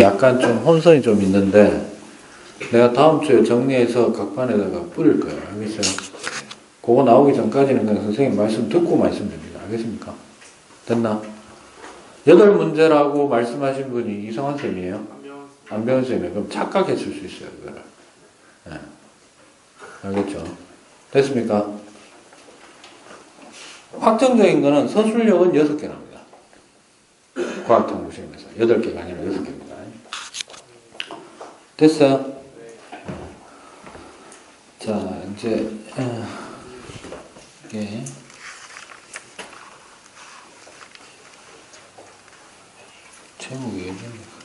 약간 좀 혼선이 좀 있는데 내가 다음 주에 정리해서 각판에다가 뿌릴 거예요. 알겠어요? 그거 나오기 전까지는 그냥 선생님 말씀 듣고 말씀드립니다. 알겠습니까? 됐나? 8문제라고 말씀하신 분이 이성환 쌤이에요? 안배운 쌤이에요. 그럼 착각했을 수 있어요. 그거를. 네. 알겠죠? 됐습니까? 확정적인 거는 서술력은 6개 납니다. 과학탐구 시험에서 8개가 아니라 6개입니다. 됐어요? 자, 이제 이게 제목이 어디입니까?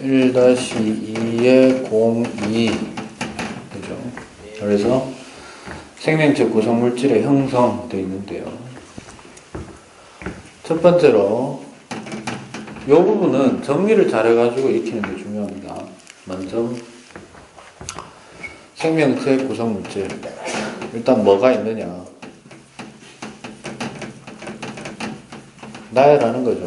1-2의 02 그죠? 그래서 생명체 구성물질의 형성 되어 있는데요. 첫 번째로 이 부분은 정리를 잘해가지고 익히는 게 중요합니다. 먼저 생명체 구성물질 일단 뭐가 있느냐 나열하는 거죠.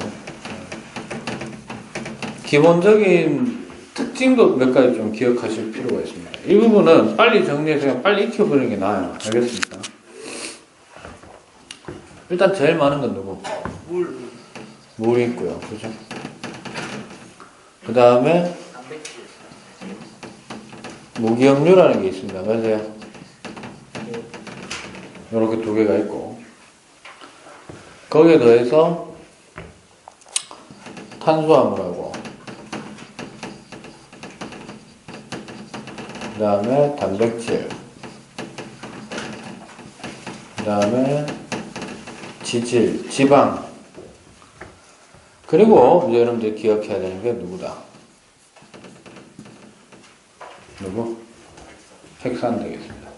기본적인 특징도 몇 가지 좀 기억하실 필요가 있습니다. 이 부분은 빨리 정리해서 그냥 빨리 익혀버리는 게 나아요. 알겠습니까? 일단 제일 많은 건 누구? 물이 있고요. 그죠? 그 다음에 무기염류라는 게 있습니다. 맞아요? 이렇게 2개가 있고 거기에 더해서 탄수화물하고 그 다음에 단백질 그 다음에 지질, 지방 그리고 이제 여러분들 기억해야 되는 게 누구다? 누구? 핵산 되겠습니다.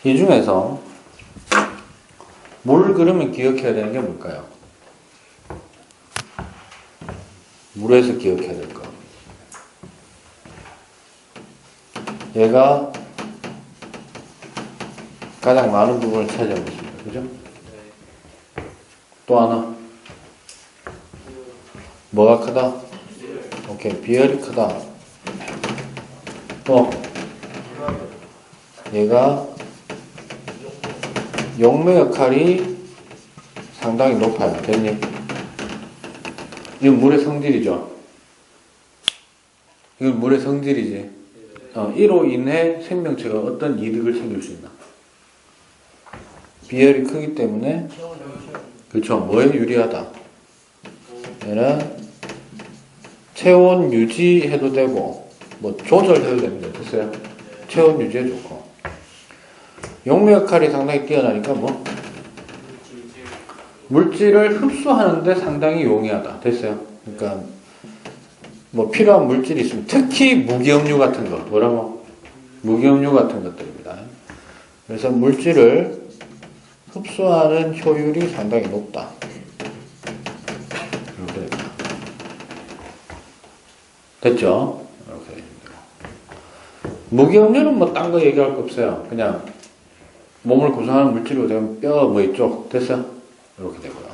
이 중에서 물 그러면 기억해야 되는 게 뭘까요? 물에서 기억해야 될 거. 얘가 가장 많은 부분을 차지하고 있습니다. 그죠? 또 하나. 뭐가 크다? 오케이. 비열이 크다. 또 얘가 용매 역할이 상당히 높아요. 됐니? 이건 물의 성질이죠. 이건 물의 성질이지. 이로 인해 생명체가 어떤 이득을 챙길 수 있나? 비열이 크기 때문에 그렇죠. 뭐에 유리하다? 얘는 체온 유지해도 되고 뭐 조절해도 됩니다. 됐어요? 체온 유지해 좋고 용매 역할이 상당히 뛰어나니까 뭐 물질을 흡수하는데 상당히 용이하다. 됐어요? 그러니까 뭐 필요한 물질이 있으면 특히 무기염류 같은 거 뭐라고? 무기염류 같은 것들입니다. 그래서 물질을 흡수하는 효율이 상당히 높다. 이렇게 됩니다. 됐죠? 이렇게 됩니다. 무기염류는 뭐 딴 거 얘기할 거 없어요. 그냥 몸을 구성하는 물질로 되면 뼈 뭐 이쪽 됐어? 이렇게 되고요.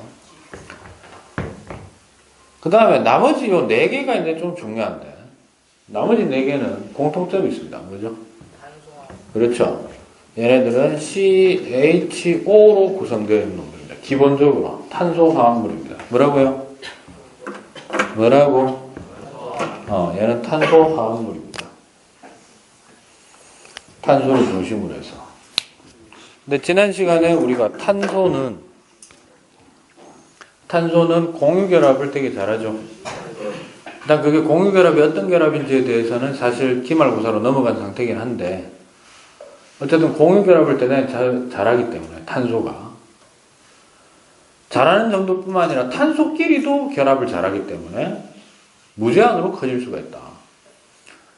그 다음에 나머지 요 4개가 이제 좀 중요한데 나머지 4개는 공통점이 있습니다. 뭐죠? 그렇죠. 얘네들은 CHO로 구성되어 있는 놈들입니다. 기본적으로 탄소화합물입니다. 뭐라고요? 뭐라고? 얘는 탄소화합물입니다. 탄소를 중심으로 해서. 근데 지난 시간에 우리가 탄소는 공유결합을 되게 잘하죠. 일단 그게 공유결합이 어떤 결합인지에 대해서는 사실 기말고사로 넘어간 상태이긴 한데 어쨌든 공유결합을 대단히 잘하기 때문에 탄소가 잘하는 정도뿐만 아니라 탄소끼리도 결합을 잘하기 때문에 무제한으로 커질 수가 있다.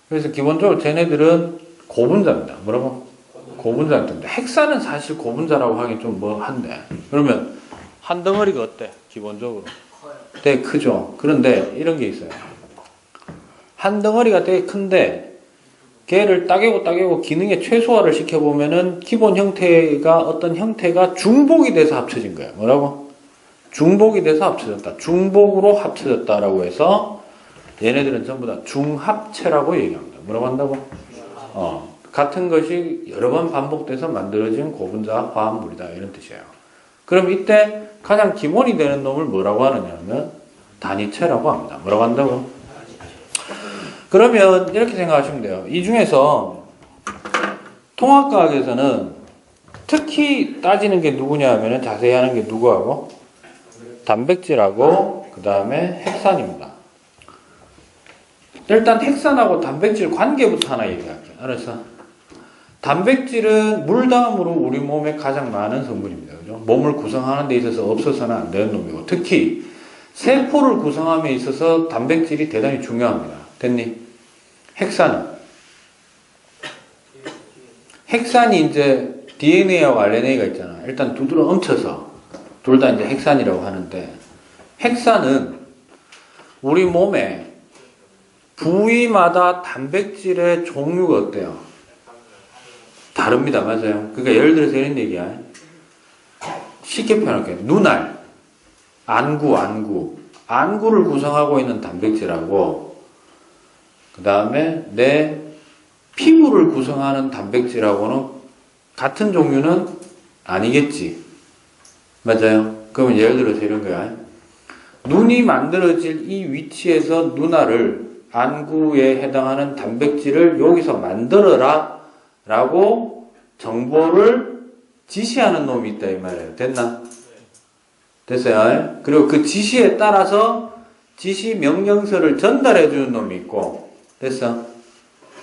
그래서 기본적으로 쟤네들은 고분자입니다. 뭐라고? 고분자인데 핵산은 사실 고분자라고 하긴 좀 뭐한데 그러면 한 덩어리가 어때? 기본적으로 되게 크죠. 그런데 이런 게 있어요. 한 덩어리가 되게 큰데 걔를 따개고 기능의 최소화를 시켜보면은 기본 형태가 어떤 형태가 중복이 돼서 합쳐진 거야. 뭐라고? 중복이 돼서 합쳐졌다. 중복으로 합쳐졌다라고 해서 얘네들은 전부 다 중합체라고 얘기합니다. 뭐라고 한다고? 같은 것이 여러 번 반복돼서 만들어진 고분자 화합물이다. 이런 뜻이에요. 그럼 이때 가장 기본이 되는 놈을 뭐라고 하느냐면 단위체라고 합니다. 뭐라고 한다고? 그러면 이렇게 생각하시면 돼요. 이 중에서 통합과학에서는 특히 따지는 게 누구냐 하면 자세히 하는 게 누구하고? 단백질하고 그 다음에 핵산입니다. 일단 핵산하고 단백질 관계부터 하나 얘기할게요. 알았어? 단백질은 물 다음으로 우리 몸에 가장 많은 성분입니다. 그죠? 몸을 구성하는 데 있어서 없어서는 안 되는 놈이고 특히 세포를 구성함에 있어서 단백질이 대단히 중요합니다. 됐니? 핵산이 이제 DNA하고 RNA가 있잖아. 일단 두드러 엄쳐서 둘 다 이제 핵산이라고 하는데 핵산은 우리 몸에 부위마다 단백질의 종류가 어때요? 다릅니다. 맞아요. 그러니까 예를 들어서 이런 얘기야. 쉽게 표현할게요. 눈알, 안구를 구성하고 있는 단백질하고 그 다음에 내 피부를 구성하는 단백질하고는 같은 종류는 아니겠지. 맞아요. 그러면 예를 들어서 이런 거야. 눈이 만들어질 이 위치에서 눈알을 안구에 해당하는 단백질을 여기서 만들어라 라고 정보를 지시하는 놈이 있다 이 말이에요. 됐나? 됐어요? 그리고 그 지시에 따라서 지시 명령서를 전달해 주는 놈이 있고 됐어?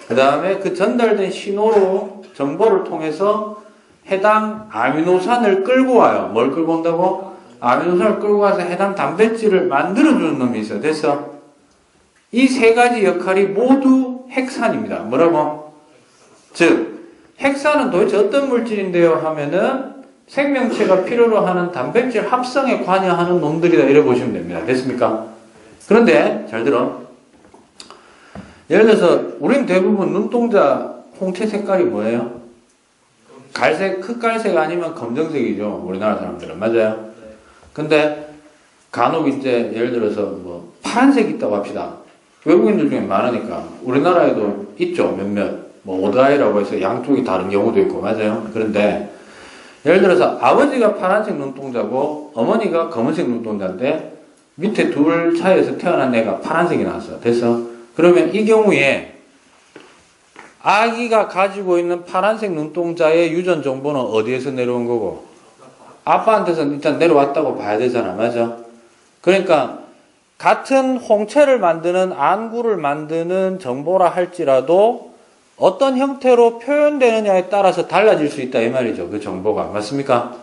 그 다음에 그 전달된 신호로 정보를 통해서 해당 아미노산을 끌고 와요. 뭘 끌고 온다고? 아미노산을 끌고 와서 해당 단백질을 만들어주는 놈이 있어. 됐어? 이 세 가지 역할이 모두 핵산입니다. 뭐라고? 즉 핵산은 도대체 어떤 물질인데요? 하면은 생명체가 필요로 하는 단백질 합성에 관여하는 놈들이다. 이래 보시면 됩니다. 됐습니까? 그런데 잘 들어. 예를 들어서 우린 대부분 눈동자 홍채 색깔이 뭐예요? 갈색, 흑갈색 아니면 검정색이죠. 우리나라 사람들은. 맞아요? 근데 간혹 이제 예를 들어서 뭐 파란색 있다고 합시다. 외국인들 중에 많으니까 우리나라에도 있죠. 몇몇. 뭐 오드아이라고 해서 양쪽이 다른 경우도 있고. 맞아요? 그런데 예를 들어서 아버지가 파란색 눈동자고 어머니가 검은색 눈동자인데 밑에 둘 차이에서 태어난 애가 파란색이 나왔어. 됐어? 그러면 이 경우에 아기가 가지고 있는 파란색 눈동자의 유전 정보는 어디에서 내려온 거고? 아빠한테서 일단 내려왔다고 봐야 되잖아. 맞아? 그러니까 같은 홍채를 만드는 안구를 만드는 정보라 할지라도 어떤 형태로 표현되느냐에 따라서 달라질 수 있다 이 말이죠. 그 정보가. 맞습니까?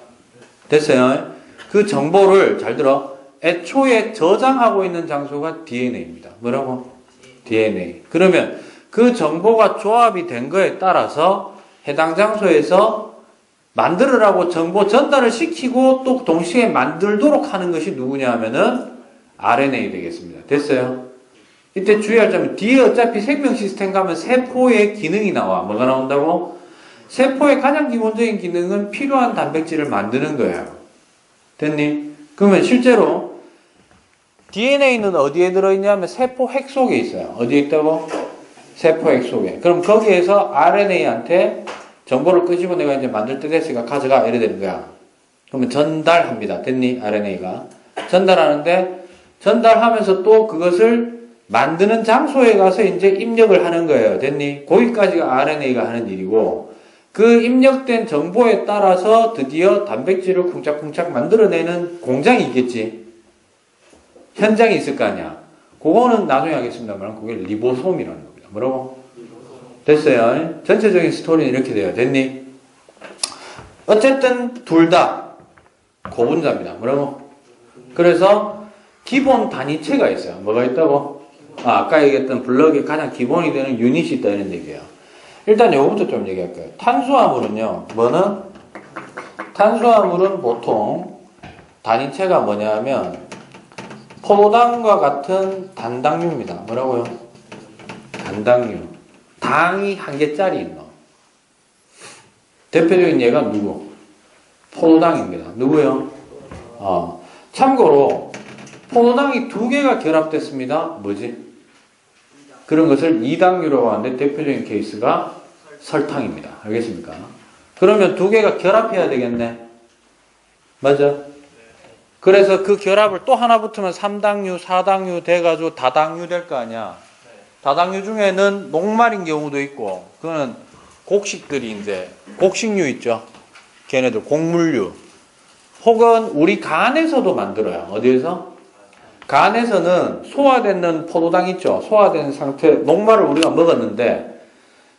됐어요? 그 정보를 잘 들어. 애초에 저장하고 있는 장소가 DNA입니다. 뭐라고? DNA. 그러면 그 정보가 조합이 된 거에 따라서 해당 장소에서 만들으라고 정보 전달을 시키고 또 동시에 만들도록 하는 것이 누구냐 하면은 RNA 되겠습니다. 됐어요? 이때 주의할 점은 뒤에 어차피 생명 시스템 가면 세포의 기능이 나와. 뭐가 나온다고? 세포의 가장 기본적인 기능은 필요한 단백질을 만드는 거예요. 됐니? 그러면 실제로 DNA는 어디에 들어있냐면 세포 핵 속에 있어요. 어디에 있다고? 세포 핵 속에. 그럼 거기에서 RNA한테 정보를 끄집어 내가 이제 만들 때 됐으니까 가져가. 이래 되는 거야. 그러면 전달합니다. 됐니? RNA가. 전달하는데 전달하면서 또 그것을 만드는 장소에 가서 이제 입력을 하는 거예요. 됐니? 거기까지가 RNA가 하는 일이고 그 입력된 정보에 따라서 드디어 단백질을 쿵짝쿵짝 만들어내는 공장이 있겠지. 현장이 있을 거 아니야. 그거는 나중에 하겠습니다만 그게 리보솜이라는 겁니다. 뭐라고? 됐어요? 전체적인 스토리는 이렇게 돼요. 됐니? 어쨌든 둘 다 고분자입니다. 뭐라고? 그래서 기본 단위체가 있어요. 뭐가 있다고? 아까 얘기했던 블럭의 가장 기본이 되는 유닛이 있다 이런 얘기예요. 일단 요거부터 좀 얘기할게요. 탄수화물은요. 뭐는? 탄수화물은 보통 단위체가 뭐냐 하면 포도당과 같은 단당류입니다. 뭐라고요? 단당류. 당이 한 개짜리 있노. 대표적인 예가 누구? 포도당입니다. 누구요? 참고로 포도당이 두 개가 결합됐습니다. 뭐지? 그런 것을 이당류라고 하는데 대표적인 케이스가 설탕입니다. 알겠습니까? 그러면 두 개가 결합해야 되겠네. 맞아? 그래서 그 결합을 또 하나 붙으면 3당류, 4당류 돼가지고 다당류 될 거 아니야. 다당류 중에는 녹말인 경우도 있고, 그거는 곡식들이 이제, 곡식류 있죠? 걔네들, 곡물류. 혹은 우리 간에서도 만들어요. 어디에서? 간에서는 소화되는 포도당 있죠? 소화된 상태, 녹말을 우리가 먹었는데,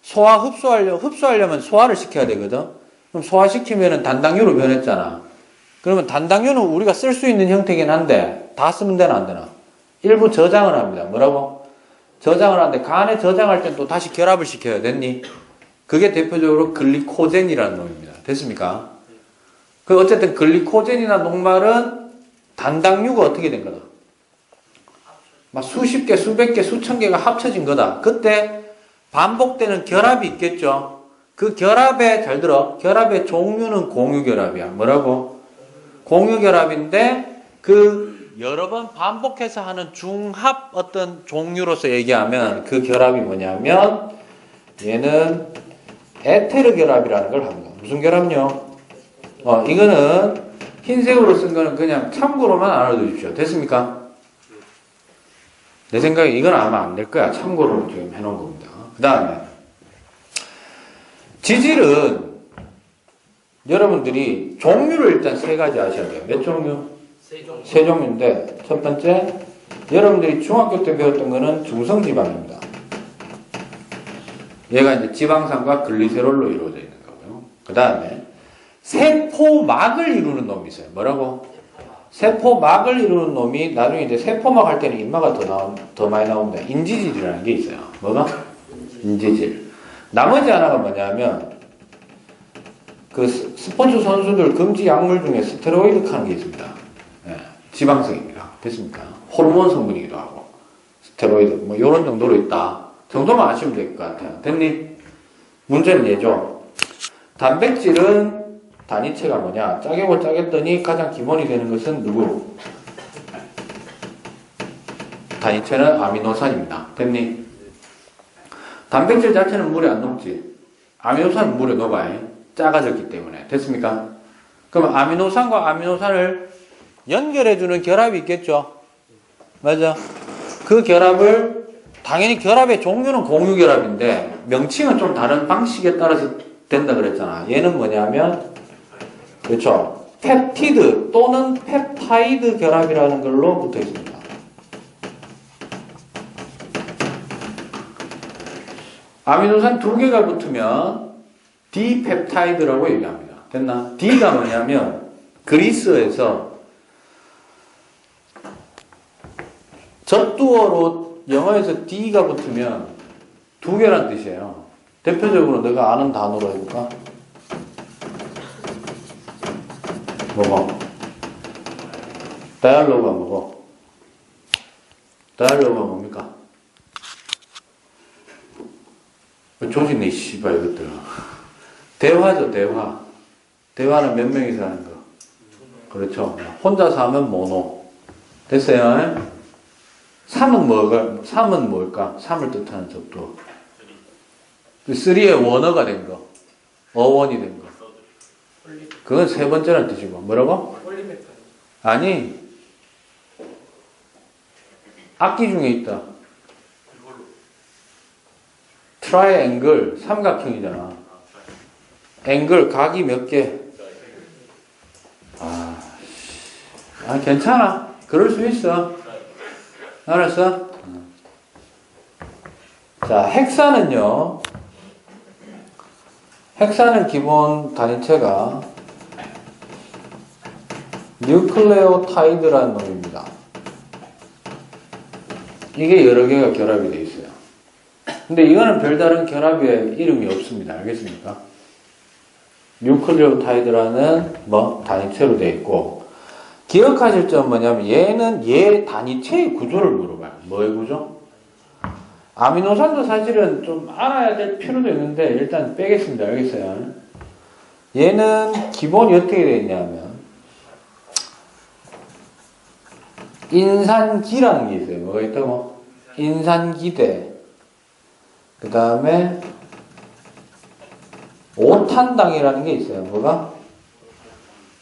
흡수하려면 소화를 시켜야 되거든? 그럼 소화시키면은 단당류로 변했잖아. 그러면 단당류는 우리가 쓸 수 있는 형태긴 한데, 다 쓰면 되나, 안 되나? 일부 저장을 합니다. 뭐라고? 저장을 하는데, 간에 저장할 땐 또 다시 결합을 시켜야 됐니? 그게 대표적으로 글리코젠이라는 놈입니다. 됐습니까? 어쨌든 글리코젠이나 녹말은 단당류가 어떻게 된 거다? 막 수십 개, 수백 개, 수천 개가 합쳐진 거다. 그때 반복되는 결합이 있겠죠. 그 결합의, 잘 들어, 결합의 종류는 공유결합이야. 뭐라고? 공유결합인데 그 여러 번 반복해서 하는 중합 어떤 종류로서 얘기하면 그 결합이 뭐냐면 얘는 에테르 결합이라는 걸 합니다. 무슨 결합요? 이거는 흰색으로 쓴 거는 그냥 참고로만 알아두십시오. 됐습니까? 내 생각에 이건 아마 안 될 거야. 참고로 지금 해놓은 겁니다. 그 다음에 지질은 여러분들이 종류를 일단 세 가지 아셔야 돼요. 몇 종류? 세 종류인데 첫 번째 여러분들이 중학교 때 배웠던 거는 중성지방입니다. 얘가 이제 지방산과 글리세롤로 이루어져 있는 거고요. 그 다음에 세포막을 이루는 놈이 있어요. 뭐라고? 세포막을 이루는 놈이 나중에 이제 세포막 할 때는 인마가 더 많이 나옵니다. 인지질이라는 게 있어요. 뭐가? 인지질. 나머지 하나가 뭐냐면 그 스포츠 선수들 금지 약물 중에 스테로이드 하는 게 있습니다. 예, 지방성입니다. 됐습니까? 호르몬 성분이기도 하고 스테로이드 뭐 이런 정도로 있다. 정도만 아시면 될 것 같아요. 됐니? 문제는 얘죠. 단백질은 단위체가 뭐냐? 짜개고 짜겠더니 가장 기본이 되는 것은 누구? 단위체는 아미노산입니다. 됐니? 단백질 자체는 물에 안 녹지. 아미노산은 물에 녹아요. 작아졌기 때문에. 됐습니까? 그럼 아미노산과 아미노산을 연결해주는 결합이 있겠죠? 맞아? 그 결합을 당연히 결합의 종류는 공유결합인데 명칭은 좀 다른 방식에 따라서 된다 그랬잖아. 얘는 뭐냐면 그렇죠. 펩티드 또는 펩타이드 결합이라는 걸로 붙어 있습니다. 아미노산 두 개가 붙으면 디펩타이드라고 얘기합니다. 됐나? D가 뭐냐면 그리스어에서 젖두어로 영어에서 D가 붙으면 두 개란 뜻이에요. 대표적으로 내가 아는 단어로 해볼까? 뭐고? 다이얼로그가 뭐고? 다이얼로그가 뭡니까? 조진네 씨발 이것들. 대화죠, 대화. 대화는 몇 명이서 하는 거. 그렇죠. 혼자서 하면 모노. 됐어요? 3은 뭘까? 3을 뜻하는 접두. 3의 원어가 된 거. 어원이 된 거. 그건 세 번째라는 뜻이고. 뭐라고? 아니. 악기 중에 있다. 트라이앵글, 삼각형이잖아. 앵글, 각이 몇 개? 괜찮아. 그럴 수 있어. 알았어? 자, 헥사는요. 헥사는 기본 단위체가 뉴클레오타이드라는 놈입니다. 이게 여러 개가 결합이 되어 있어요. 근데 이거는 별다른 결합의 이름이 없습니다. 알겠습니까? 뉴클레오타이드라는 단위체로 되어 있고, 기억하실 점은 뭐냐면 얘는 얘 단위체의 구조를 물어봐요. 뭐의 구조? 아미노산도 사실은 좀 알아야 될 필요도 있는데 일단 빼겠습니다. 알겠어요? 얘는 기본이 어떻게 되어 있냐면 인산기라는 게 있어요. 뭐가 있다고? 인산기대. 그 다음에 오탄당이라는 게 있어요. 뭐가?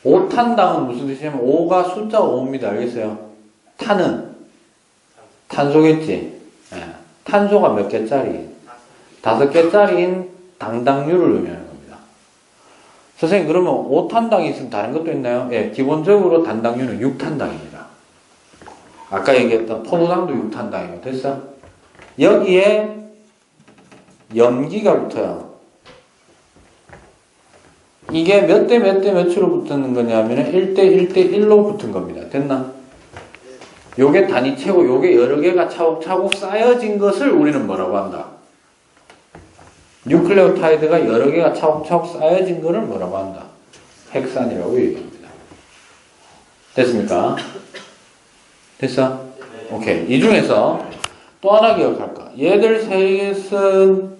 오탄당은 무슨 뜻이냐면 5가 숫자 5입니다. 알겠어요? 탄은 탄소겠지. 예. 탄소가 몇 개짜리? 5개짜리인 당당류를 의미하는 겁니다. 선생님 그러면 5탄당이 있으면 다른 것도 있나요? 예, 기본적으로 단당류는 6탄당입니다. 아까 얘기했던 포도당도 6탄당이에요. 됐어? 여기에 염기가 붙어요. 이게 몇 대 몇 대 몇으로 붙는 거냐면 1대 1대 1로 붙은 겁니다. 됐나? 요게 단위체고 요게 여러 개가 차곡차곡 쌓여진 것을 우리는 뭐라고 한다? 뉴클레오타이드가 여러 개가 차곡차곡 쌓여진 것을 뭐라고 한다? 핵산이라고 얘기합니다. 됐습니까? 됐어? 오케이. 이 중에서 또 하나 기억할까? 얘들 셋은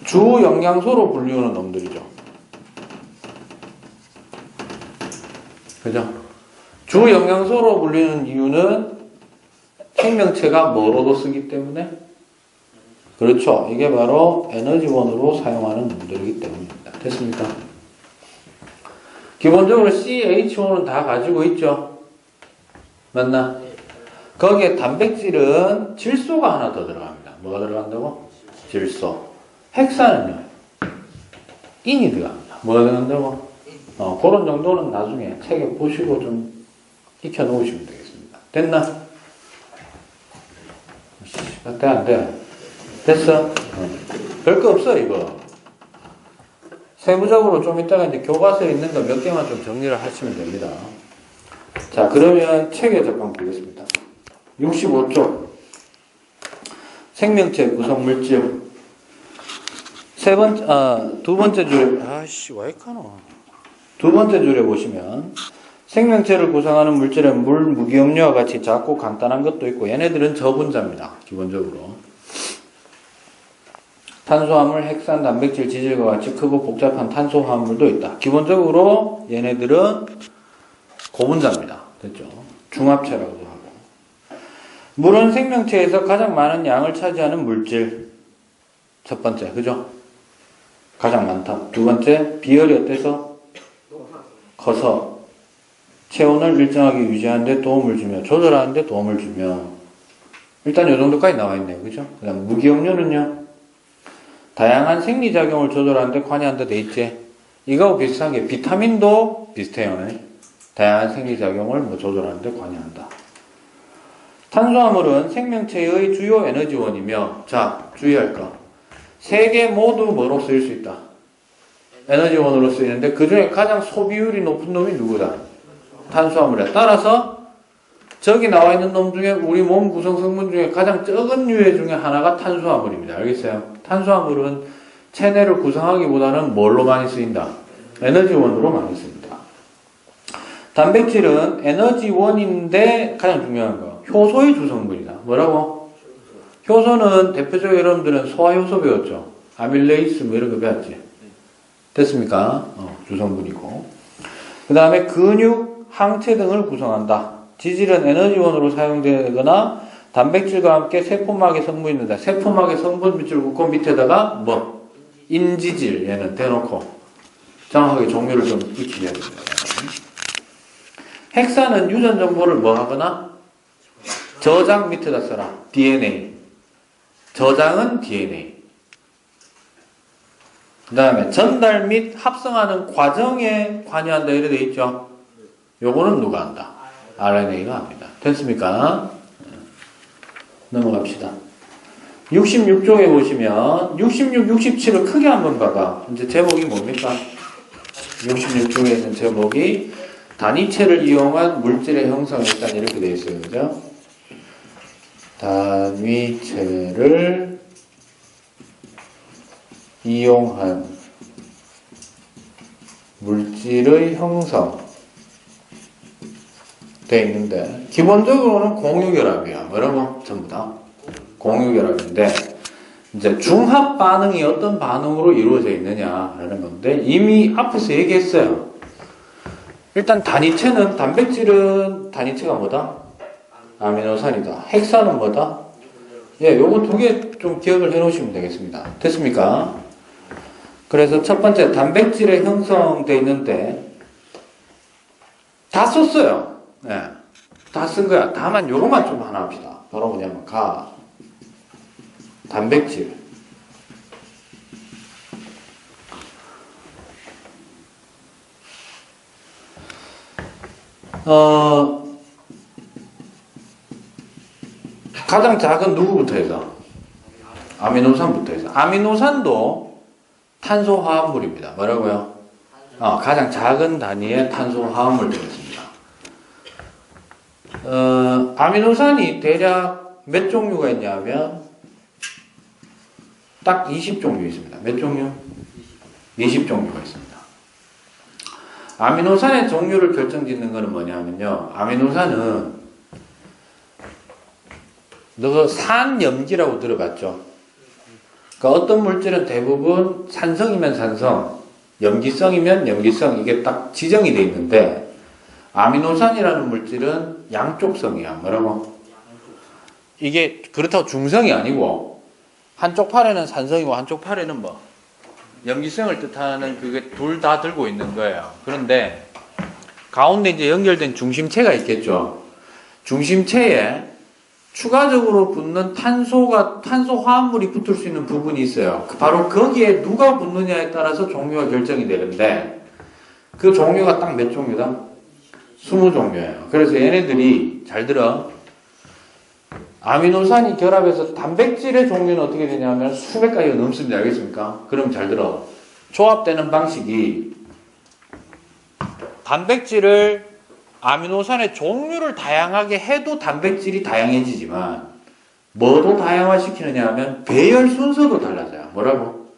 주 영양소로 분류하는 놈들이죠. 그죠? 주 영양소로 불리는 이유는 생명체가 뭐로도 쓰기 때문에 그렇죠. 이게 바로 에너지원으로 사용하는 놈들이기 때문입니다. 됐습니까? 기본적으로 CH5는 다 가지고 있죠. 맞나? 거기에 단백질은 질소가 하나 더 들어갑니다. 뭐가 들어간다고? 질소. 핵산은요? 인이 들어갑니다. 뭐가 들어간다고? 그런 정도는 나중에 책에 보시고 좀 익혀 놓으시면 되겠습니다. 됐나? 돼, 안 돼? 됐어? 별거 없어, 이거. 세부적으로 좀 이따가 이제 교과서에 있는 거 몇 개만 좀 정리를 하시면 됩니다. 자, 그러면 책에 잠깐 보겠습니다. 65쪽. 생명체 구성물질. 두 번째 줄에, 아이씨, 왜 이카노? 두 번째 줄에 보시면, 생명체를 구성하는 물질은 물, 무기염료와 같이 작고 간단한 것도 있고, 얘네들은 저분자입니다. 기본적으로. 탄수화물, 핵산, 단백질, 지질과 같이 크고 복잡한 탄소화물도 있다. 기본적으로 얘네들은 고분자입니다. 됐죠? 중합체라고도 하고. 물은 생명체에서 가장 많은 양을 차지하는 물질. 첫 번째, 그죠? 가장 많다. 두 번째, 비열이 어때서? 커서 체온을 일정하게 유지하는 데 도움을 주며 조절하는 데 도움을 주며 일단 이 정도까지 나와 있네요. 그죠? 그 다음 무기염료는요. 다양한 생리작용을 조절하는 데 관여한다 돼 있지. 이거하고 비슷한 게 비타민도 비슷해요. 네? 다양한 생리작용을 조절하는 데 관여한다. 탄수화물은 생명체의 주요 에너지원이며 자, 주의할 거. 세 개 모두 뭐로 쓰일 수 있다? 에너지원으로 쓰이는데 그 중에 가장 소비율이 높은 놈이 누구다? 탄수화물이야. 따라서 저기 나와 있는 놈 중에 우리 몸 구성 성분 중에 가장 적은 유해 중에 하나가 탄수화물입니다. 알겠어요? 탄수화물은 체내를 구성하기보다는 뭘로 많이 쓰인다? 에너지원으로 많이 쓰인다. 단백질은 에너지원인데 가장 중요한 거 효소의 주성분이다. 뭐라고? 효소는 대표적으로 여러분들은 소화효소 배웠죠? 아밀레이스 뭐 이런 거 배웠지? 됐습니까? 주성분이고. 그 다음에 근육, 항체 등을 구성한다. 지질은 에너지원으로 사용되거나 단백질과 함께 세포막의 성분이 있는다. 세포막의 성분 밑줄 긋고 밑에다가 뭐? 인지질 얘는 대놓고 정확하게 종류를 좀 익혀야 됩니다. 핵산은 유전 정보를 뭐 하거나? 저장 밑에다 써라. DNA. 저장은 DNA. 그 다음에 전달 및 합성하는 과정에 관여한다 이래 돼 있죠. 요거는 누가 한다? RNA가 합니다. 됐습니까? 넘어갑시다. 66쪽에 보시면 66, 67을 크게 한번 봐봐. 이제 제목이 뭡니까? 66쪽에 있는 제목이 단위체를 이용한 물질의 형성 일단 이렇게 되어 있어요. 그죠? 단위체를 이용한 물질의 형성 되어 있는데 기본적으로는 공유결합이야. 뭐라고? 전부 다 공유결합인데 이제 중합 반응이 어떤 반응으로 이루어져 있느냐라는 건데 이미 앞에서 얘기했어요. 일단 단위체는 단백질은 단위체가 뭐다? 아미노산이다. 핵산은 뭐다? 예, 요거 두 개 좀 기억을 해 놓으시면 되겠습니다. 됐습니까? 그래서 첫 번째 단백질에 형성되어 있는데 다 썼어요. 예. 다 쓴 거야. 다만 요거만 좀 하나 합시다. 바로 뭐냐면 단백질. 가장 작은 누구부터 해서? 아미노산부터 해서. 아미노산도 탄소화합물입니다. 뭐라고요? 가장 작은 단위의 탄소화합물 되겠습니다. 아미노산이 대략 몇 종류가 있냐면 딱 20종류 있습니다. 몇 종류? 20종류가 있습니다. 아미노산의 종류를 결정짓는 것은 뭐냐면요. 아미노산은 너 산염기라고 들어봤죠? 그러니까 어떤 물질은 대부분 산성이면 산성, 염기성이면 염기성 이게 딱 지정이 돼 있는데 아미노산이라는 물질은 양쪽성이야. 뭐라고? 이게 그렇다고 중성이 아니고 한쪽 팔에는 산성이고 한쪽 팔에는 뭐 염기성을 뜻하는 그게 둘 다 들고 있는 거예요. 그런데 가운데 이제 연결된 중심체가 있겠죠. 중심체에 추가적으로 붙는 탄소 화합물이 붙을 수 있는 부분이 있어요. 바로 거기에 누가 붙느냐에 따라서 종류가 결정이 되는데 그 종류가 딱 몇 종류다? 20종류예요. 그래서 얘네들이 잘 들어. 아미노산이 결합해서 단백질의 종류는 어떻게 되냐면 수백 가지가 넘습니다. 알겠습니까? 그럼 잘 들어. 조합되는 방식이 단백질을 아미노산의 종류를 다양하게 해도 단백질이 다양해지지만 뭐도 다양화시키느냐 하면 배열 순서도 달라져요. 뭐라고?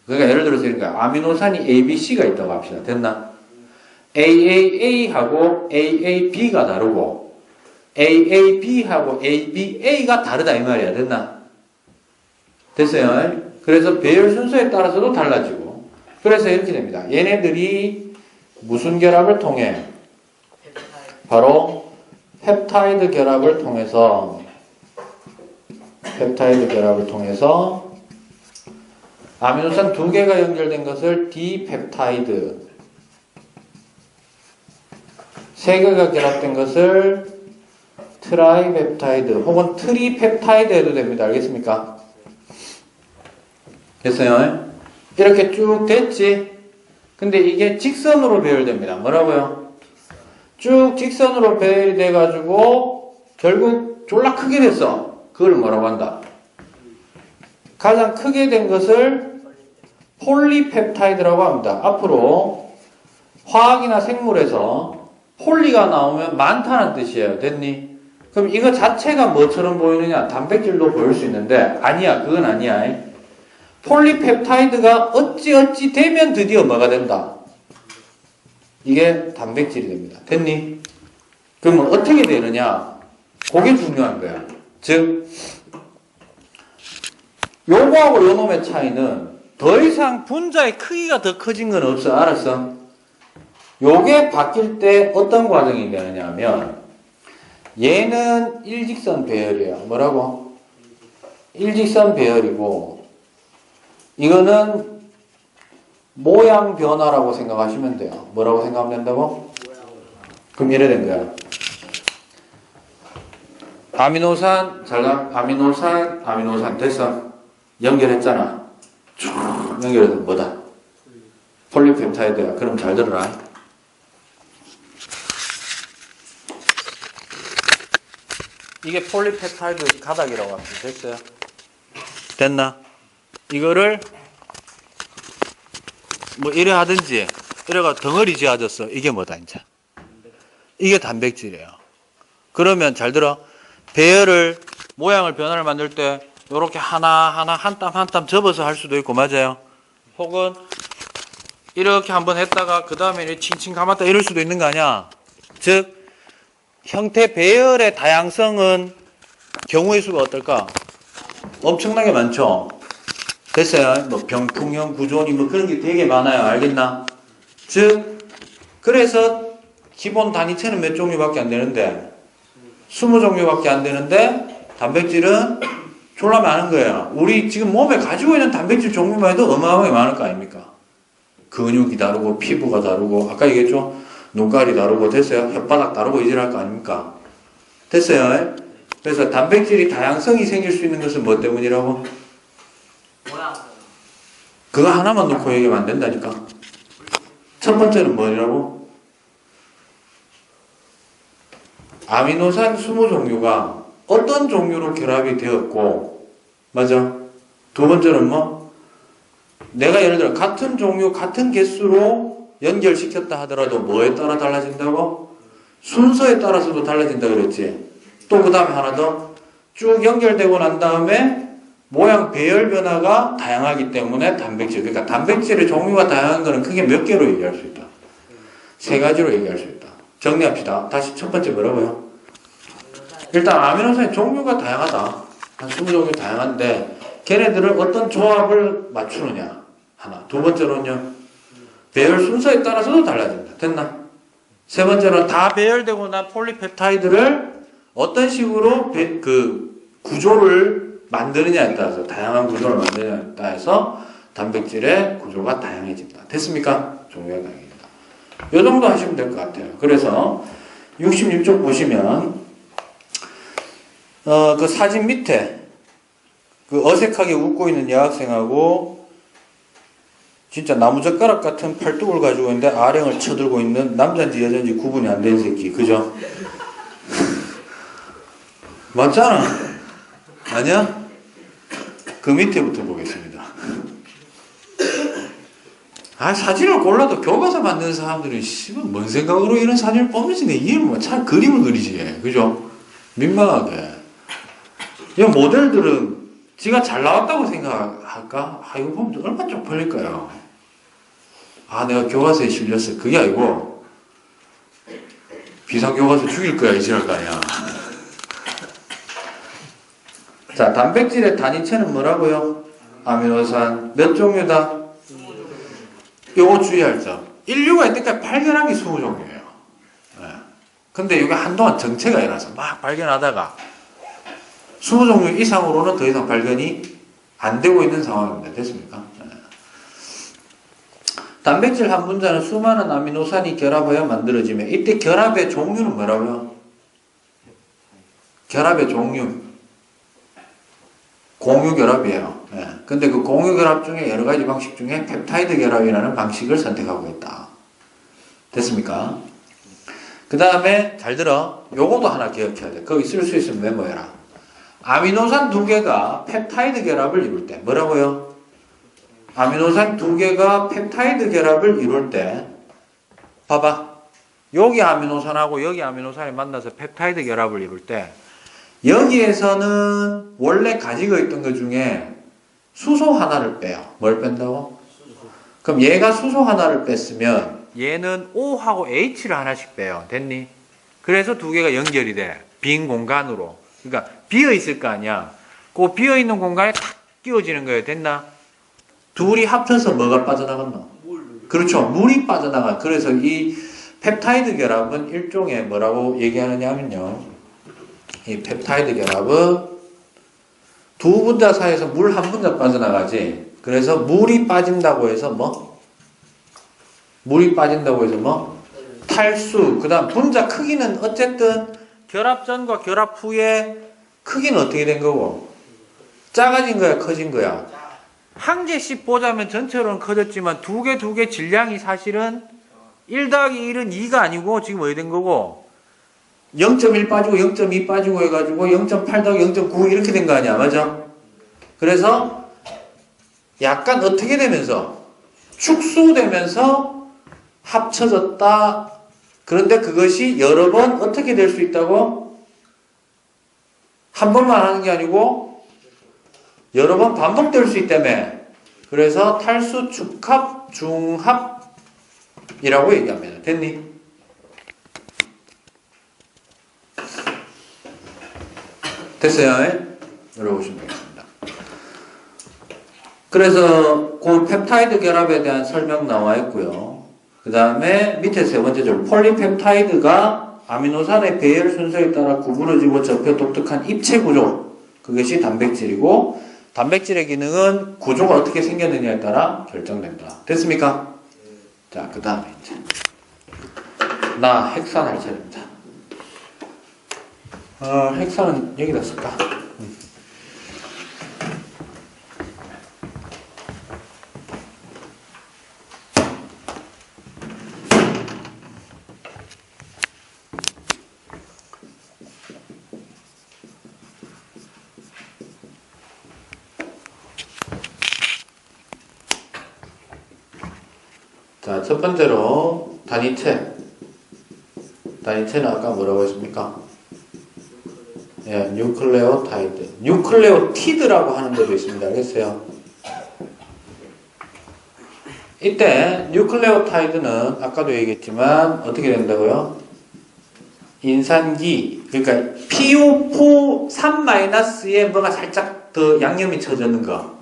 그러니까 예를 들어서 그러니까 아미노산이 A, B, C가 있다고 합시다. 됐나? AAA하고 AAB가 다르고 AAB하고 ABA가 다르다 이 말이야. 됐나? 됐어요? 그래서 배열 순서에 따라서도 달라지고 그래서 이렇게 됩니다. 얘네들이 무슨 결합을 통해? 바로 펩타이드 결합을 통해서 아미노산 두 개가 연결된 것을 디펩타이드, 세 개가 결합된 것을 트라이펩타이드 혹은 트리펩타이드 해도 됩니다. 알겠습니까? 됐어요? 이렇게 쭉 됐지? 근데 이게 직선으로 배열됩니다. 뭐라고요? 쭉 직선으로 배열이 돼가지고 결국 졸라 크게 됐어. 그걸 뭐라고 한다? 가장 크게 된 것을 폴리펩타이드라고 합니다. 앞으로 화학이나 생물에서 폴리가 나오면 많다는 뜻이에요. 됐니? 그럼 이거 자체가 뭐처럼 보이느냐? 단백질로 보일 수 있는데 아니야. 그건 아니야. 폴리펩타이드가 어찌 되면 드디어 뭐가 된다? 이게 단백질이 됩니다. 됐니? 그러면 어떻게 되느냐? 그게 중요한 거야. 즉 요거하고 요놈의 차이는 더 이상 분자의 크기가 더 커진 건 없어. 알았어? 요게 바뀔 때 어떤 과정이 되느냐면 얘는 일직선 배열이에요. 뭐라고? 일직선 배열이고 이거는 모양 변화라고 생각하시면 돼요. 뭐라고 생각하면 된다고? 그럼 이래 된 거야. 아미노산 됐어. 연결했잖아. 쭉 연결해서 뭐다? 폴리펩타이드야. 그럼 잘 들어라. 이게 폴리펩타이드 가닥이라고 합니다. 됐어요? 됐나? 이거를 뭐 이래 하든지 이래가 덩어리 지어졌어. 이게 뭐다 이제? 이게 단백질이에요. 그러면 잘 들어. 배열을 모양을 변화를 만들 때 요렇게 하나하나 한 땀 한 땀 접어서 할 수도 있고 맞아요. 혹은 이렇게 한번 했다가 그 다음에 칭칭 감았다 이럴 수도 있는 거 아니야. 즉 형태 배열의 다양성은 경우의 수가 어떨까? 엄청나게 많죠. 됐어요. 뭐 병풍형 구조니 뭐 그런 게 되게 많아요. 알겠나? 즉 그래서 기본 단위체는 몇 종류밖에 안 되는데 20종류밖에 안 되는데 단백질은 졸라 많은 거예요. 우리 지금 몸에 가지고 있는 단백질 종류만 해도 어마어마하게 많을 거 아닙니까? 근육이 다르고 피부가 다르고 아까 얘기했죠? 눈깔이 다르고 됐어요? 혓바닥 다르고 이질할 거 아닙니까? 됐어요? 그래서 단백질이 다양성이 생길 수 있는 것은 뭐 때문이라고? 그거 하나만 놓고 얘기하면 안 된다니까. 첫 번째는 뭐라고? 아미노산 20종류가 어떤 종류로 결합이 되었고, 맞아? 두 번째는 뭐? 내가 예를 들어 같은 종류, 같은 개수로 연결시켰다 하더라도 뭐에 따라 달라진다고? 순서에 따라서도 달라진다 그랬지. 또 그 다음에 하나 더. 쭉 연결되고 난 다음에 모양 배열 변화가 다양하기 때문에 단백질. 그러니까 단백질의 종류가 다양한 거는 크게 몇 개로 얘기할 수 있다. 세 가지로 얘기할 수 있다. 정리합시다. 다시 첫 번째 뭐라고요? 일단 아미노산의 종류가 다양하다. 한 20종류 다양한데 걔네들을 어떤 조합을 맞추느냐. 하나. 두 번째로는요. 배열 순서에 따라서도 달라진다. 됐나? 세 번째로는 다 배열되고 난 폴리펩타이드를 어떤 식으로 그 구조를 만드느냐에 따라서 다양한 구조를 만드느냐에 따라서 단백질의 구조가 다양해진다. 됐습니까? 종류가 다양해진다. 이 정도 하시면 될 것 같아요. 그래서 66쪽 보시면 그 사진 밑에 그 어색하게 웃고 있는 여학생하고 진짜 나무젓가락 같은 팔뚝을 가지고 있는데 아령을 쳐들고 있는 남자인지 여자인지 구분이 안 된 새끼. 그죠? 맞잖아. 아니야? 그 밑에부터 보겠습니다. 사진을 골라도 교과서 만드는 사람들은 뭔 생각으로 이런 사진을 뽑는지 내 이해를 못. 잘 그림을 그리지. 그죠? 민망하게. 이 모델들은 지가 잘 나왔다고 생각할까? 이거 보면 얼마나 쪽팔릴까요? 내가 교과서에 실렸어. 그게 아니고 비상교과서 죽일 거야. 이지랄 거 아니야. 자, 단백질의 단위체는 뭐라고요? 아미노산. 몇 종류다? 요거 주의할 점. 인류가 이때까지 발견한 게 20종류예요. 근데 이게 한동안 정체가 일어나서 막 발견하다가 20종류 이상으로는 더 이상 발견이 안 되고 있는 상황입니다. 됐습니까? 단백질 한 분자는 수많은 아미노산이 결합하여 만들어지며 이때 결합의 종류는 뭐라고요? 결합의 종류. 공유결합이에요. 근데 그 공유결합 중에 여러 가지 방식 중에 펩타이드 결합이라는 방식을 선택하고 있다. 됐습니까? 그 다음에 잘 들어. 요거도 하나 기억해야 돼. 거기 쓸 수 있으면 메모해라. 아미노산 2개가 펩타이드 결합을 이룰 때 뭐라고요? 아미노산 2개가 펩타이드 결합을 이룰 때 봐봐. 여기 아미노산하고 여기 아미노산이 만나서 펩타이드 결합을 이룰 때 여기에서는 원래 가지고 있던 것 중에 수소 하나를 빼요. 뭘 뺀다고? 그럼 얘가 수소 하나를 뺐으면 얘는 O하고 H를 하나씩 빼요. 됐니? 그래서 2개가 연결이 돼. 빈 공간으로. 그러니까 비어 있을 거 아니야. 그 비어 있는 공간에 탁 끼워지는 거예요. 됐나? 둘이 합쳐서 뭐가 빠져나갔노? 그렇죠. 물이 빠져나가. 그래서 이 펩타이드 결합은 일종의 뭐라고 얘기하느냐 하면요. 이 펩타이드 결합은 두 분자 사이에서 물 한 분자 빠져나가지. 그래서 물이 빠진다고 해서 뭐? 물이 빠진다고 해서 뭐? 탈수. 그 다음 분자 크기는 어쨌든 결합 전과 결합 후에 크기는 어떻게 된 거고? 작아진 거야? 커진 거야? 한 개씩 보자면 전체로는 커졌지만 두 개 질량이 사실은 1 더하기 1은 2가 아니고 지금 어디 된 거고? 0.1 빠지고 0.2 빠지고 해가지고 0.8 더하기 0.9 이렇게 된 거 아니야. 맞아? 그래서 약간 어떻게 되면서 축소되면서 합쳐졌다. 그런데 그것이 여러 번 어떻게 될 수 있다고? 한 번만 하는 게 아니고 여러 번 반복될 수 있다며. 그래서 탈수, 축합, 중합이라고 얘기합니다. 됐니? 됐어요? 열어보시면 되겠습니다. 그래서 그 펩타이드 결합에 대한 설명 나와 있고요. 그 다음에 밑에 세 번째 줄 폴리펩타이드가 아미노산의 배열 순서에 따라 구부러지고 접혀 독특한 입체 구조, 그것이 단백질이고, 단백질의 기능은 구조가 어떻게 생겼느냐에 따라 결정된다. 됐습니까? 자, 그 다음에 이제 나 핵산 할 차례입니다. 핵산은 여기다 쓸까? 자, 첫 번째로 단위체. 단위체는 아까 뭐라고 했습니까? 예, 뉴클레오타이드. 뉴클레오티드라고 하는 데도 있습니다. 알겠어요? 이때 뉴클레오타이드는 아까도 얘기했지만 어떻게 된다고요? 인산기, 그러니까 PO3-에 뭐가 살짝 더 양념이 쳐졌는 거.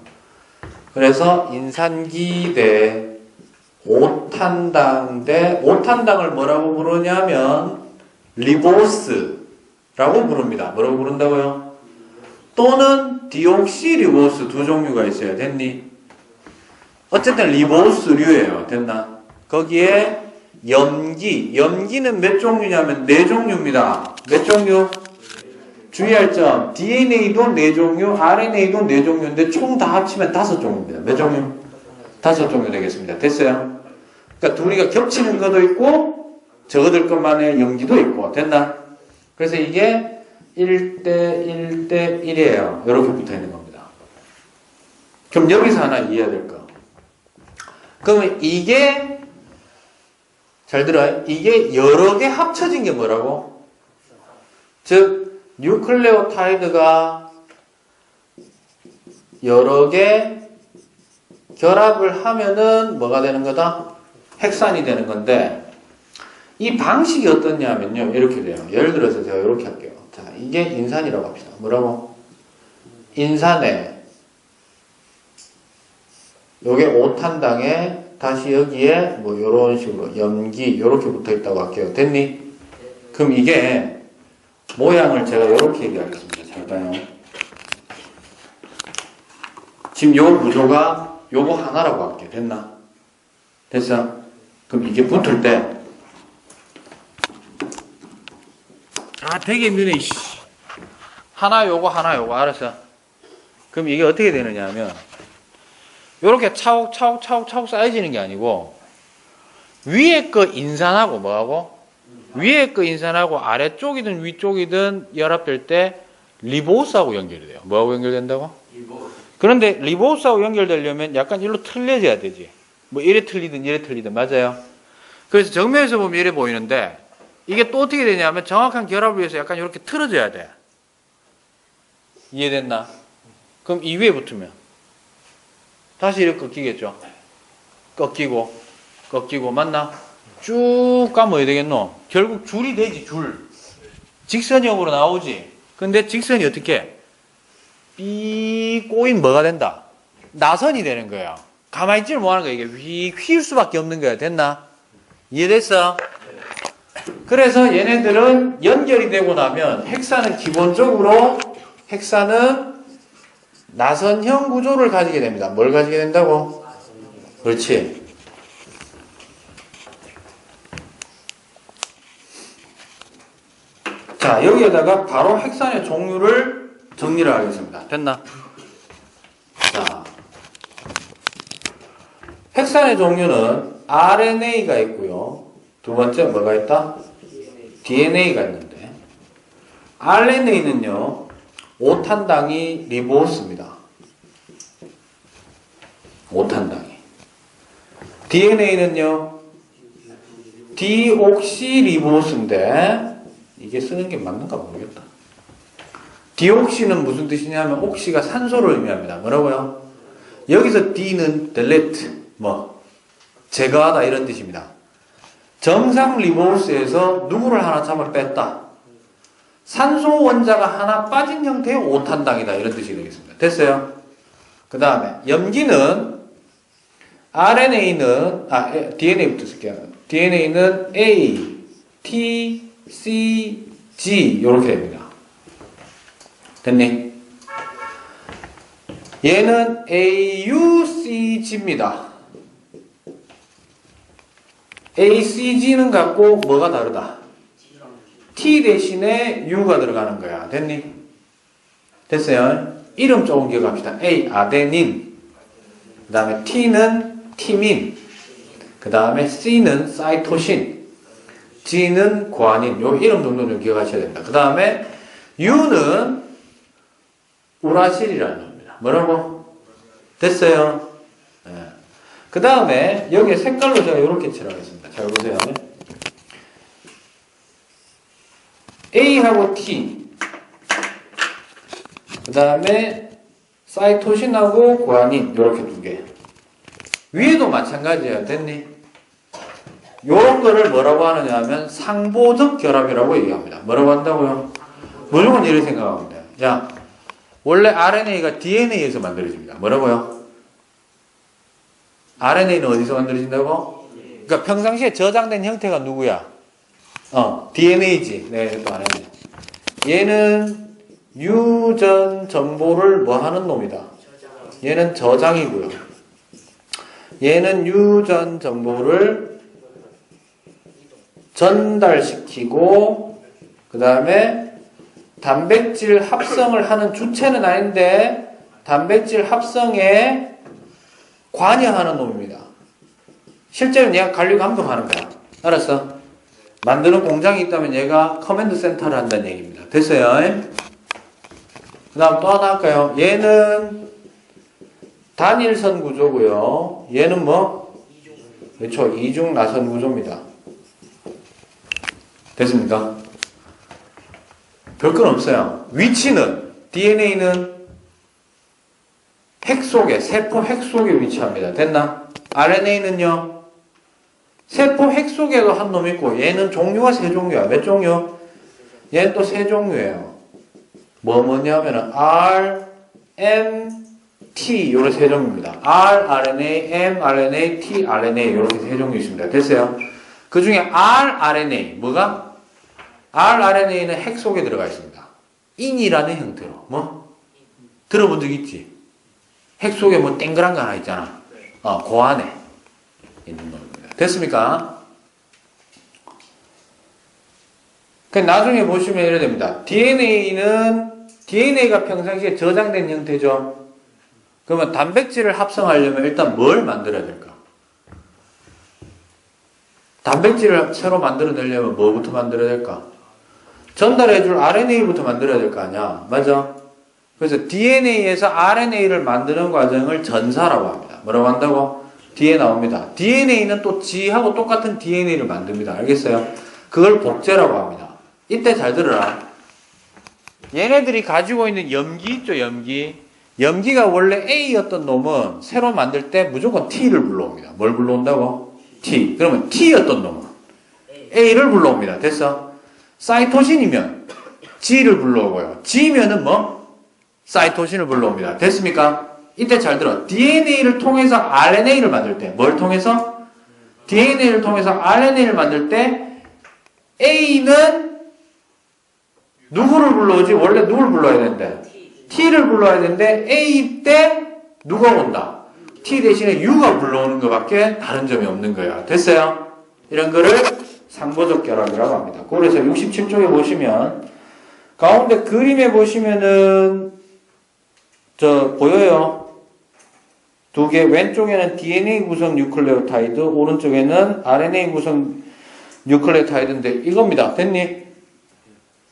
그래서 인산기 대 오탄당 대, 오탄당을 뭐라고 부르냐면 리보스라고 부릅니다. 뭐라고 부른다고요? 또는 디옥시리보스 두 종류가 있어야 됐니? 어쨌든 리보스류예요. 됐나? 거기에 염기는 몇 종류냐면 네 종류입니다. 몇 종류? 주의할 점, DNA도 네 종류, RNA도 네 종류인데 총 다 합치면 5종류입니다. 몇 종류? 5종류 되겠습니다. 됐어요? 그러니까 둘이가 겹치는 것도 있고 적어들 것만의 염기도 있고. 됐나? 그래서 이게 1대 1대 1이에요. 이렇게 붙어 있는 겁니다. 그럼 여기서 하나 이해해야 될 거. 그러면 이게 잘 들어요. 이게 여러 개 합쳐진 게 뭐라고? 즉 뉴클레오타이드가 여러 개 결합을 하면은 뭐가 되는 거다? 핵산이 되는 건데 이 방식이 어떻냐면요. 이렇게 돼요. 예를 들어서 제가 이렇게 할게요. 자, 이게 인산이라고 합시다. 뭐라고? 인산에 요게 오탄당에 다시 여기에 뭐 요런 식으로 염기 요렇게 붙어 있다고 할게요. 됐니? 그럼 이게 모양을 제가 요렇게 얘기하겠습니다. 잘 봐요. 지금 요 구조가 요거 하나라고 할게. 됐나? 됐어? 그럼 이게 붙을 때 되게 힘드네. 이씨. 하나 요거 알았어. 그럼 이게 어떻게 되느냐 하면 요렇게 차곡차곡 쌓여지는 게 아니고 위에 거 인산하고 뭐하고? 위에 거 인산하고 아래쪽이든 위쪽이든 연합될 때 리보스하고 연결이 돼요. 뭐하고 연결된다고? 리보스. 그런데 리보스하고 연결되려면 약간 일로 틀려져야 되지. 뭐 이래 틀리든 맞아요. 그래서 정면에서 보면 이래 보이는데 이게 또 어떻게 되냐면 정확한 결합을 위해서 약간 이렇게 틀어져야 돼. 이해됐나? 그럼 이 위에 붙으면 다시 이렇게 꺾이겠죠. 꺾이고 맞나? 쭉 가면 어떻게 되겠노? 결국 줄이 되지. 줄. 직선형으로 나오지. 근데 직선이 어떻게? 삐 꼬인 뭐가 된다? 나선이 되는 거예요. 가만히 있지를 못하는 거야. 이게 휘일 수밖에 없는 거야. 됐나? 이해됐어? 그래서 얘네들은 연결이 되고 나면 핵산은 기본적으로 나선형 구조를 가지게 됩니다. 뭘 가지게 된다고? 그렇지. 자, 여기에다가 바로 핵산의 종류를 정리를 하겠습니다. 됐나? 자, 핵산의 종류는 RNA가 있고요. 두 번째 뭐가 있다? DNA가 있는데 RNA는요. 5탄당이 리보스입니다. 5탄당이. DNA는요. 디옥시리보스인데 이게 쓰는 게 맞는가 모르겠다. 디옥시는 무슨 뜻이냐면 옥시가 산소를 의미합니다. 뭐라고요? 여기서 D는 delete, 제거하다 이런 뜻입니다. 정상 리보스에서 누구를 하나 잡아 뺐다. 산소 원자가 하나 빠진 형태의 오탄당이다. 이런 뜻이 되겠습니다. 됐어요? 그 다음에 염기는 DNA부터 쓸게요. DNA는 A, T, C, G 이렇게 됩니다. 됐니? 얘는 AUCG입니다. ACG는 갖고 뭐가 다르다? T 대신에 U가 들어가는 거야. 됐니? 됐어요? 이름 조금 기억합시다. A, 아데닌. 그 다음에 T는 티민. 그 다음에 C는 사이토신. G는 구아닌. 요 이름 정도 좀 기억하셔야 됩니다. 그 다음에 U는 우라실이라는 겁니다. 뭐라고? 됐어요? 네. 그 다음에 여기에 색깔로 제가 이렇게 칠하겠습니다. 잘 보세요. A하고 T. 그 다음에 사이토신하고 구아닌 이렇게 두 개. 위에도 마찬가지예요. 됐니? 요런 거를 뭐라고 하느냐 하면 상보적 결합이라고 얘기합니다. 뭐라고 한다고요? 무조건 이렇게 생각하면 돼요. 자, 원래 RNA가 DNA에서 만들어집니다. 뭐라고요? RNA는 어디서 만들어진다고? 그러니까 평상시에 저장된 형태가 누구야? DNA지. 네, 또 RNA. 얘는 유전 정보를 뭐 하는 놈이다? 얘는 저장이고요. 얘는 유전 정보를 전달시키고 그 다음에 단백질 합성을 하는 주체는 아닌데 단백질 합성에 관여하는 놈입니다. 실제로 얘가 관리 감독하는 거야. 알았어? 만드는 공장이 있다면 얘가 커맨드 센터를 한다는 얘기입니다. 됐어요? 그 다음 또 하나 할까요? 얘는 단일선 구조고요. 얘는 뭐? 그렇죠. 이중 나선 구조입니다. 됐습니까? 별건 없어요. 위치는 DNA는 핵 속에 세포 핵 속에 위치합니다. 됐나? RNA는요. 세포 핵 속에도 한 놈 있고 얘는 종류가 세 종류야. 몇 종류? 얘는 또 세 종류예요. 뭐냐면은 R, M, T 요런 세 종류입니다. rRNA, mRNA, tRNA 이렇게 세 종류 있습니다. 됐어요? 그 중에 rRNA 뭐가? rRNA는 핵 속에 들어가 있습니다. 인이라는 형태로 뭐? 들어본 적 있지? 핵 속에 뭐 땡그란 거 하나 있잖아. 그 안에 있는 겁니다. 됐습니까? 나중에 보시면 이래 됩니다. DNA가 평상시에 저장된 형태죠. 그러면 단백질을 합성하려면 일단 뭘 만들어야 될까? 단백질을 새로 만들어내려면 뭐부터 만들어야 될까? 전달해줄 RNA부터 만들어야 될 거 아니야. 맞아? 그래서 DNA에서 RNA를 만드는 과정을 전사라고 합니다. 뭐라고 한다고? 뒤에 나옵니다. DNA는 또 G하고 똑같은 DNA를 만듭니다. 알겠어요? 그걸 복제라고 합니다. 이때 잘 들어라. 얘네들이 가지고 있는 염기 있죠, 염기. 염기가 원래 A였던 놈은 새로 만들 때 무조건 T를 불러옵니다. 뭘 불러온다고? T. 그러면 T였던 놈은 A를 불러옵니다. 됐어? 사이토신이면 G를 불러오고요. G면은 뭐? 사이토신을 불러옵니다. 됐습니까? 이때 잘 들어. DNA를 통해서 RNA를 만들 때, 뭘 통해서? DNA를 통해서 RNA를 만들 때 A는 누구를 불러오지? 원래 누굴 불러야 되는데? T를 불러야 되는데 A 때 누가 온다? T 대신에 U가 불러오는 것밖에 다른 점이 없는 거야. 됐어요? 이런 거를 상보적 결합이라고 합니다. 그래서 67쪽에 보시면 가운데 그림에 보시면은 보여요? 두 개, 왼쪽에는 DNA 구성 뉴클레오타이드, 오른쪽에는 RNA 구성 뉴클레오타이드인데 이겁니다. 됐니?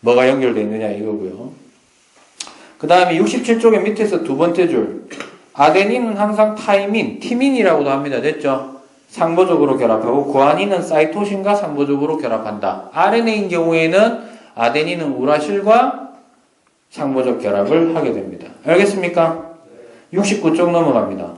뭐가 연결되어 있느냐 이거고요. 그 다음에 67쪽의 밑에서 두 번째 줄 아데닌은 항상 타이민, 티민이라고도 합니다. 됐죠? 상보적으로 결합하고 구아닌은 사이토신과 상보적으로 결합한다. RNA인 경우에는 아데닌은 우라실과 상보적 결합을 하게 됩니다. 알겠습니까? 69쪽 넘어갑니다.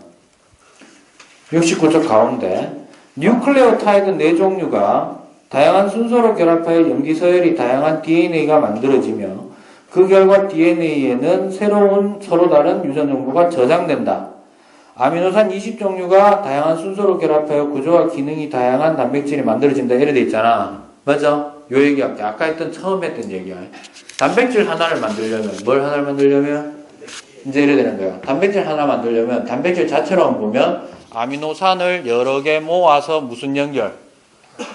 69쪽 가운데 뉴클레오타이드 4종류가 다양한 순서로 결합하여 염기서열이 다양한 DNA가 만들어지며 그 결과 DNA에는 새로운 서로 다른 유전 정보가 저장된다. 아미노산 20종류가 다양한 순서로 결합하여 구조와 기능이 다양한 단백질이 만들어진다. 이래 돼 있잖아. 맞아? 요 얘기할게. 아까 했던 처음 했던 얘기야. 단백질 하나를 만들려면 뭘 하나를 만들려면 이제 이래 되는 거야. 단백질 하나 만들려면 단백질 자체로만 보면 아미노산을 여러 개 모아서 무슨 연결?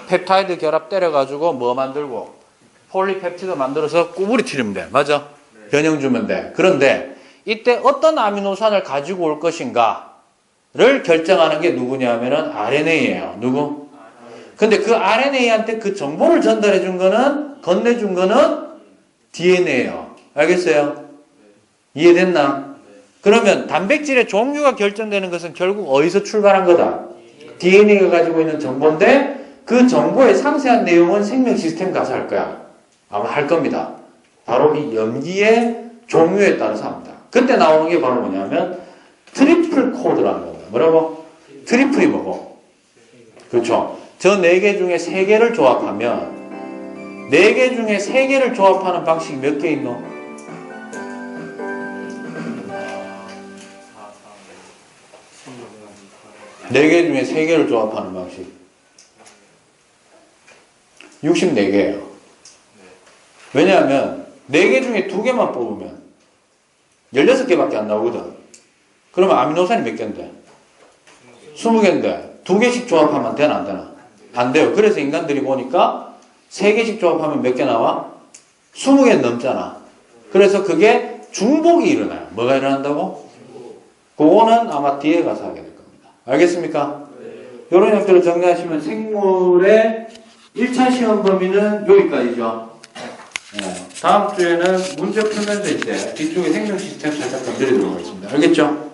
펩타이드 결합 때려가지고 뭐 만들고 폴리펩티드 만들어서 꾸부리 튀리면 돼. 맞아? 변형 주면 돼. 그런데 이때 어떤 아미노산을 가지고 올 것인가를 결정하는 게 누구냐면은 RNA예요. 누구? 근데 그 RNA한테 그 정보를 전달해 준 거는, 건네준 거는 DNA예요. 알겠어요? 이해됐나? 그러면 단백질의 종류가 결정되는 것은 결국 어디서 출발한 거다? DNA가 가지고 있는 정보인데 그 정보의 상세한 내용은 생명 시스템 가서 할 거야. 아마 할 겁니다. 바로 이 염기의 종류에 따라서 합니다. 그때 나오는 게 바로 뭐냐면 트리플 코드라는 겁니다. 뭐라고? 트리플이 뭐고? 그렇죠. 저 4개 중에 3개를 조합하면 4개 중에 3개를 조합하는 방식이 몇 개 있노? 4개 중에 3개를 조합하는 방식 64개예요. 왜냐하면 4개 중에 2개만 뽑으면 16개밖에 안 나오거든. 그러면 아미노산이 몇 개인데? 20개인데 2개씩 조합하면 되나 안 되나? 안 돼요. 그래서 인간들이 보니까 3개씩 조합하면 몇 개 나와? 20개 넘잖아. 그래서 그게 중복이 일어나요. 뭐가 일어난다고? 그거는 아마 뒤에 가서 하게 될 겁니다. 알겠습니까? 이런 형태로 정리하시면 생물의 1차 시험 범위는 여기까지죠. 다음 주에는 문제 풀면서 이제 뒤쪽에 생명 시스템 살짝 건드리도록 하겠습니다. 알겠죠?